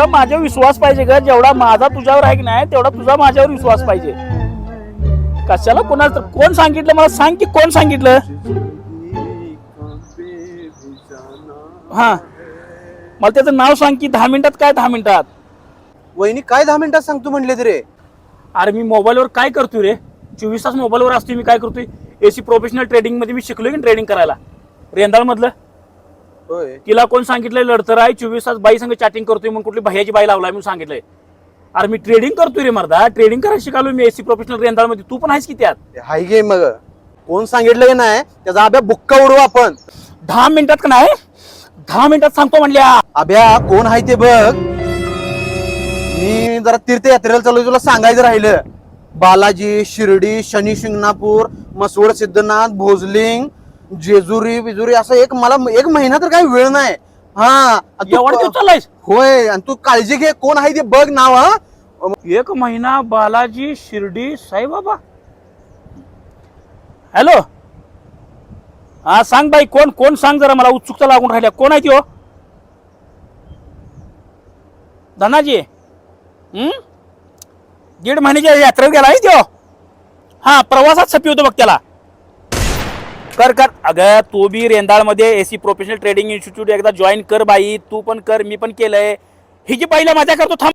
तुझा माझ्यावर विश्वास पाहिजे ग. जेवढा माझा तुझ्यावर आहे की नाही तेवढा तुझा माझ्यावर विश्वास पाहिजे. कशाला कोणाला कोण सांगितलं मला सांग की कोण सांगितलं. हा मला त्याचं नाव सांग की 10 मिनिटात. काय 10 मिनिटात? वहिनी काय 10 मिनिटात सांगतो म्हणले रे. अरे मी मोबाईलवर काय करतोय रे? 24 तास मोबाईलवर असतोय. मी काय करतोय? एसी प्रोफेशनल ट्रेडिंग मध्ये मी शिकलोय की ट्रेडिंग करायला रेंदाळ मधलं. होय तिला कोण सांगितलंय लढतर आहे 24 तास बाई संग चॅटिंग करतोय म्हणून कुठली भैयाची बाई लावलाय म्हणून सांगितलंय? अरे मी ट्रेडिंग करतोय रे मर्दा. ट्रेडिंग करायला शिकालो मी एसी प्रोफेशनल रेंदाळ मध्ये. तू पण आहेस की त्यात? हाय गे मग कोण सांगितलं की नाही त्याचा अभ्या बुक्का उडवू आपण. 10 मिनिटात का नाही? 10 मिनिटात सांगतो म्हणल्या. अभ्या कोण आहे ते बघ. मी जरा तीर्थयात्रेला चालू तुला सांगायचं राहिलं. बालाजी, शिर्डी, शनी शिंगणापूर, मसवड सिद्धनाथ, भोजलिंग, जेजुरी बिजुरी असं मला एक महिना तर काही वेळ नाही. हा एवढं दिवस चाललायस? होय आणि तू काळजी घे कोण आहे ते बघ नाव. हा 1 महिना बालाजी, शिर्डी, साईबाबा. हॅलो हा सांग बाई कोण कोण सांग जरा. मला उत्सुकता लागून राहिल्या. कोण आहे ती? हो धनाजी. 1.5 महिन्याच्या यात्रेत गेला आहे त्यो. हा प्रवासात सपी होतो बघ त्याला. कर कर अगं तू बी रेंदाळ मध्ये एसी प्रोफेशनल ट्रेडिंग इन्स्टिट्यूट एकदा जॉईन कर बाई. तू पण कर मी पण केलंय. ही जी पहिला मजा करतो थांब.